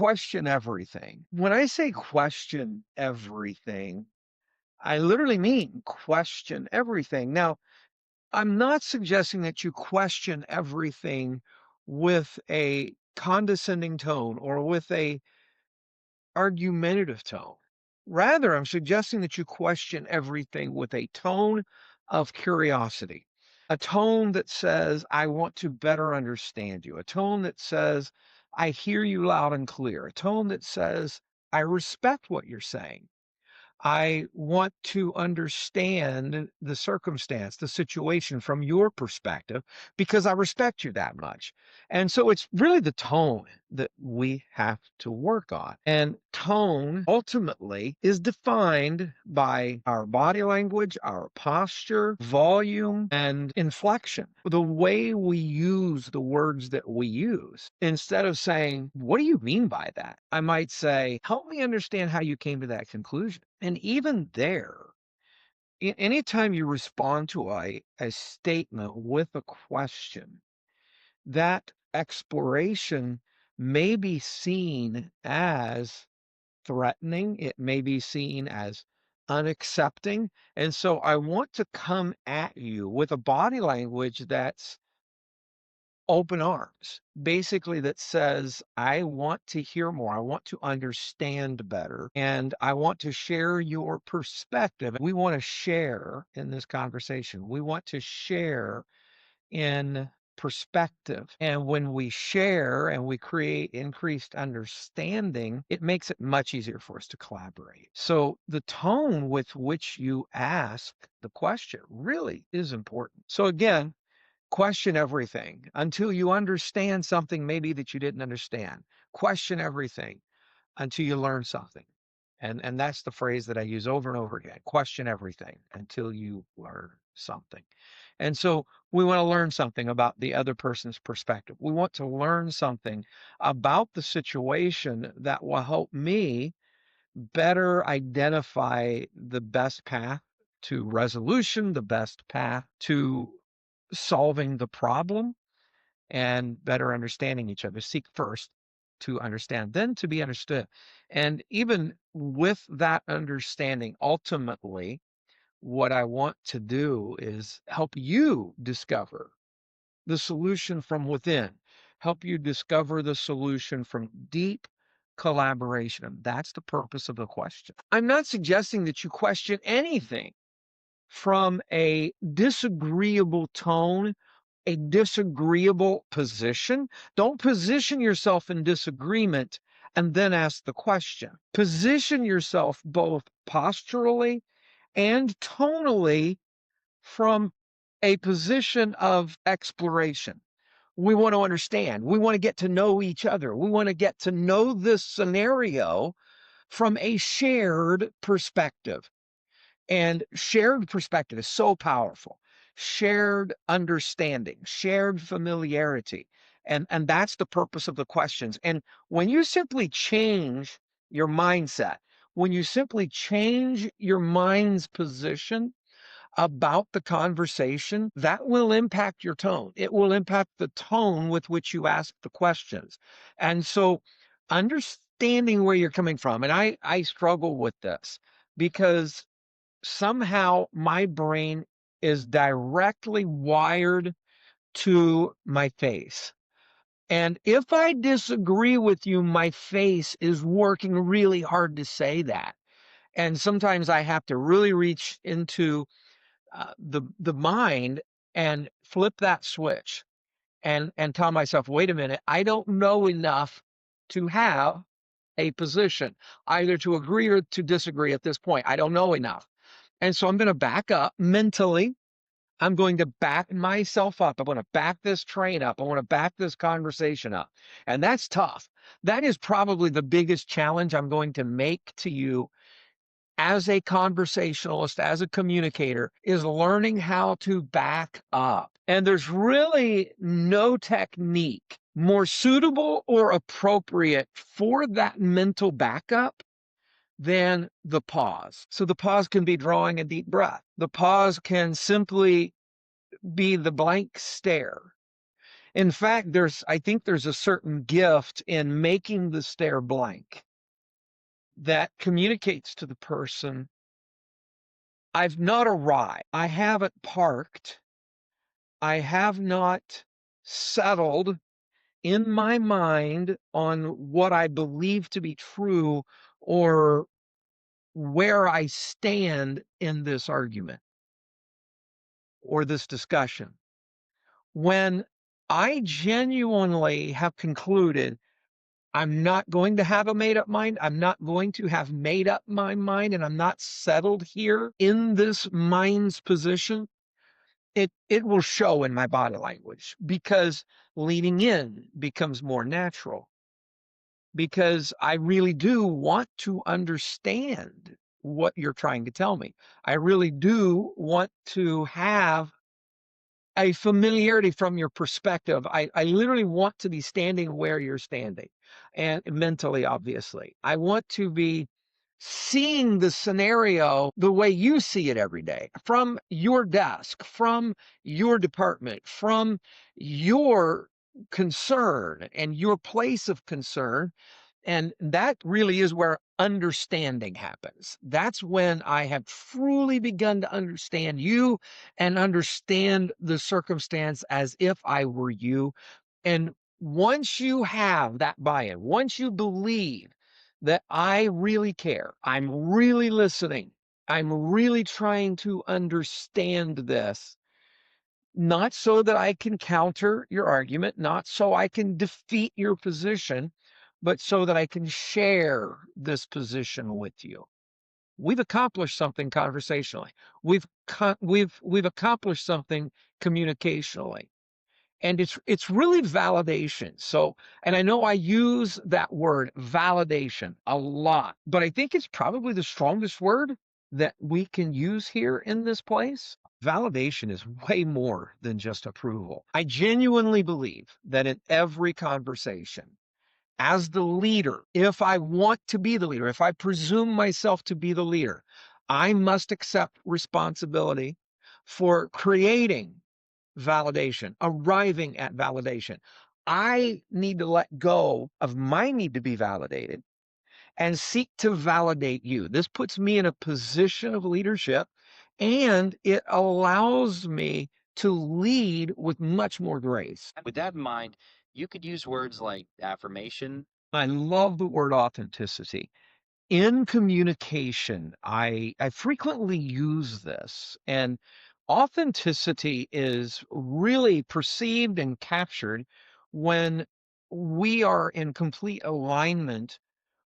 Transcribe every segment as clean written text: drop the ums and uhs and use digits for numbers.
question everything. When I say question everything, I literally mean question everything. Now, I'm not suggesting that you question everything with a condescending tone or with a argumentative tone. Rather, I'm suggesting that you question everything with a tone of curiosity, a tone that says, I want to better understand you, a tone that says, I hear you loud and clear, a tone that says, I respect what you're saying. I want to understand the circumstance, the situation from your perspective, because I respect you that much. And so it's really the tone that we have to work on. And tone ultimately is defined by our body language, our posture, volume, and inflection. The way we use the words that we use. Instead of saying, what do you mean by that? I might say, help me understand how you came to that conclusion. And even there, anytime you respond to a statement with a question, that exploration may be seen as threatening, it may be seen as unaccepting. And so I want to come at you with a body language that's open arms, basically, that says, I want to hear more. I want to understand better. And I want to share your perspective. We want to share in this conversation. We want to share in perspective. And when we share and we create increased understanding, it makes it much easier for us to collaborate. So the tone with which you ask the question really is important. So again, question everything until you understand something maybe that you didn't understand. Question everything until you learn something. And that's the phrase that I use over and over again. Question everything until you learn something. And so we want to learn something about the other person's perspective. We want to learn something about the situation that will help me better identify the best path to resolution, the best path to solving the problem, and better understanding each other. Seek first to understand, then to be understood. And even with that understanding, ultimately, what I want to do is help you discover the solution from within, help you discover the solution from deep collaboration. And that's the purpose of the question. I'm not suggesting that you question anything from a disagreeable tone, a disagreeable position. Don't position yourself in disagreement and then ask the question. Position yourself both posturally and tonally from a position of exploration. We want to understand. We want to get to know each other. We want to get to know this scenario from a shared perspective. And shared perspective is so powerful. Shared understanding, shared familiarity. And that's the purpose of the questions. And when you simply change your mindset, when you simply change your mind's position about the conversation, that will impact your tone. It will impact the tone with which you ask the questions. And so understanding where you're coming from, and I struggle with this because somehow my brain is directly wired to my face. And if I disagree with you, my face is working really hard to say that. And sometimes I have to really reach into the mind and flip that switch and tell myself, wait a minute, I don't know enough to have a position, either to agree or to disagree at this point. I don't know enough. And so I'm going to back up mentally. I'm going to back myself up. I want to back this train up. I want to back this conversation up. And that's tough. That is probably the biggest challenge I'm going to make to you as a conversationalist, as a communicator, is learning how to back up. And there's really no technique more suitable or appropriate for that mental backup than the pause. So the pause can be drawing a deep breath. The pause can simply be the blank stare. In fact, I think there's a certain gift in making the stare blank that communicates to the person, I've not arrived. I haven't parked. I have not settled in my mind on what I believe to be true or where I stand in this argument or this discussion. When I genuinely have concluded I'm not going to have a made up mind, I'm not going to have made up my mind, and I'm not settled here in this mind's position, it will show in my body language because leaning in becomes more natural because I really do want to understand what you're trying to tell me. I really do want to have a familiarity from your perspective. I literally want to be standing where you're standing, and mentally, obviously. I want to be seeing the scenario the way you see it every day from your desk, from your department, from your concern and your place of concern. And that really is where understanding happens. That's when I have truly begun to understand you and understand the circumstance as if I were you. And once you have that buy in, once you believe that I really care, I'm really listening, I'm really trying to understand this, not so that I can counter your argument, not so I can defeat your position, but so that I can share this position with you. We've accomplished something conversationally. We've accomplished something communicationally. And it's really validation. So, and I know I use that word validation a lot, but I think it's probably the strongest word that we can use here in this place. Validation is way more than just approval. I genuinely believe that in every conversation, as the leader, if I want to be the leader, if I presume myself to be the leader, I must accept responsibility for creating validation, arriving at validation. I need to let go of my need to be validated and seek to validate you. This puts me in a position of leadership and it allows me to lead with much more grace. With that in mind, you could use words like affirmation. I love the word authenticity. In communication, I frequently use this, and authenticity is really perceived and captured when we are in complete alignment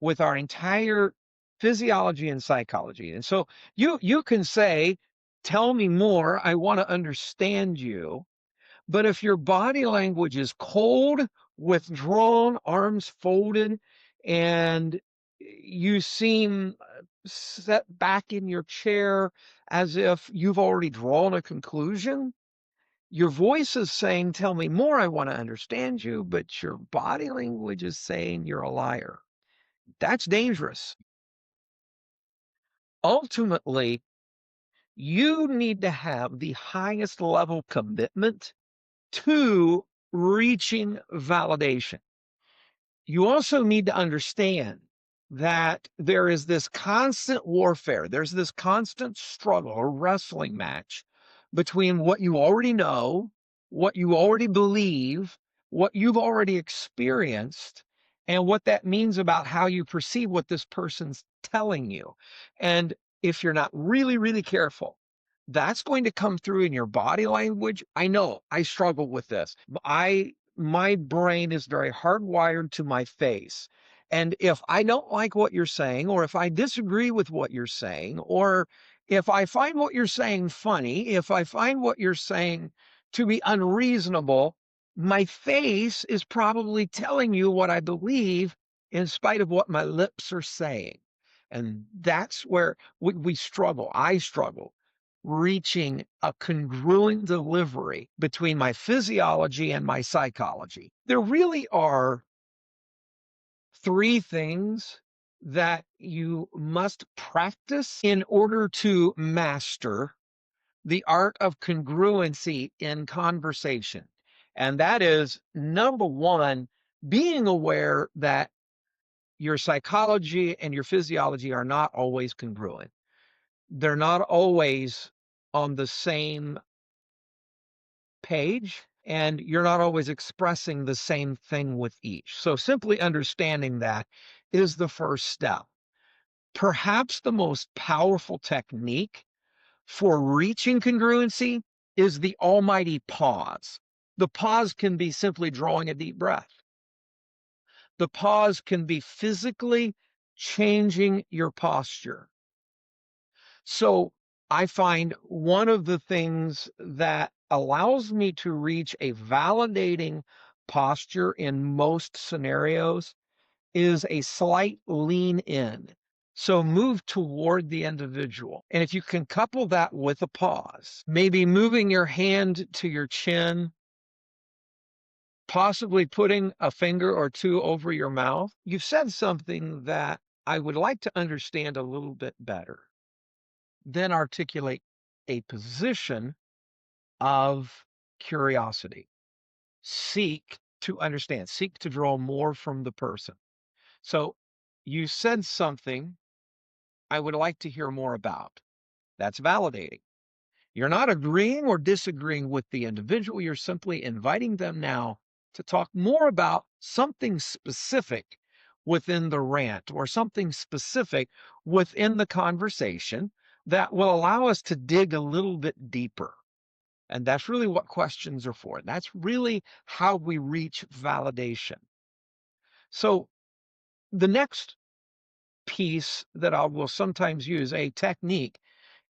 with our entire physiology and psychology. And so you can say, tell me more, I want to understand you. But if your body language is cold, withdrawn, arms folded, and you seem set back in your chair as if you've already drawn a conclusion, your voice is saying, tell me more, I want to understand you, but your body language is saying you're a liar. That's dangerous. Ultimately, you need to have the highest level commitment to reaching validation. You also need to understand that there is this constant warfare. There's this constant struggle or wrestling match between what you already know, what you already believe, what you've already experienced, and what that means about how you perceive what this person's telling you. And if you're not really, really careful, that's going to come through in your body language. I know I struggle with this. My brain is very hardwired to my face. And if I don't like what you're saying, or if I disagree with what you're saying, or if I find what you're saying funny, if I find what you're saying to be unreasonable, my face is probably telling you what I believe in spite of what my lips are saying. And that's where we struggle. I struggle reaching a congruent delivery between my physiology and my psychology. There really are three things that you must practice in order to master the art of congruency in conversation. And that is number one, being aware that your psychology and your physiology are not always congruent. They're not always on the same page, and you're not always expressing the same thing with each. So simply understanding that is the first step. Perhaps the most powerful technique for reaching congruency is the almighty pause. The pause can be simply drawing a deep breath. The pause can be physically changing your posture. So I find one of the things that allows me to reach a validating posture in most scenarios is a slight lean in. So move toward the individual. And if you can couple that with a pause, maybe moving your hand to your chin, possibly putting a finger or two over your mouth, you've said something that I would like to understand a little bit better. Then articulate a position of curiosity. Seek to understand, seek to draw more from the person. So you said something I would like to hear more about. That's validating. You're not agreeing or disagreeing with the individual. You're simply inviting them now to talk more about something specific within the rant or something specific within the conversation that will allow us to dig a little bit deeper. And that's really what questions are for. That's really how we reach validation. So the next piece that I will sometimes use, a technique,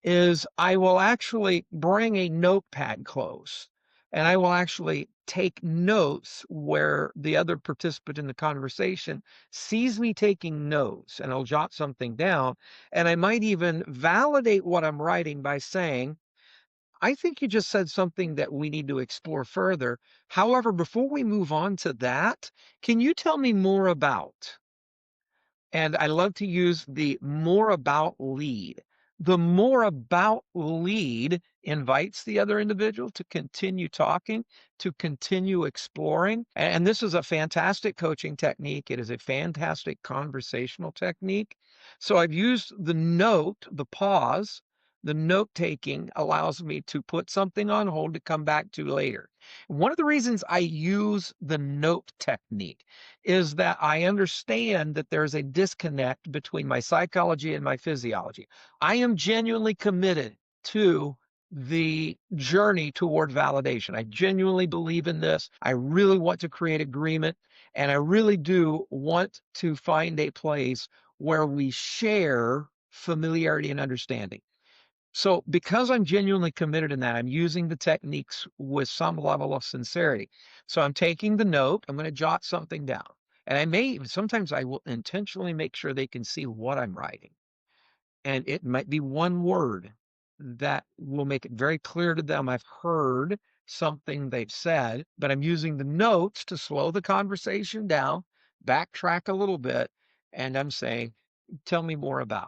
is I will actually bring a notepad close and I will actually take notes where the other participant in the conversation sees me taking notes, and I'll jot something down. And I might even validate what I'm writing by saying, I think you just said something that we need to explore further. However, before we move on to that, can you tell me more about? And I love to use the more about lead. The more about lead invites the other individual to continue talking, to continue exploring. And this is a fantastic coaching technique. It is a fantastic conversational technique. So I've used the note, the pause. The note taking allows me to put something on hold to come back to later. One of the reasons I use the note technique is that I understand that there's a disconnect between my psychology and my physiology. I am genuinely committed to the journey toward validation. I genuinely believe in this. I really want to create agreement, and I really do want to find a place where we share familiarity and understanding. So because I'm genuinely committed in that, I'm using the techniques with some level of sincerity. So I'm taking the note, I'm going to jot something down. And I may, sometimes I will intentionally make sure they can see what I'm writing. And it might be one word that will make it very clear to them I've heard something they've said, but I'm using the notes to slow the conversation down, backtrack a little bit, and I'm saying, tell me more about.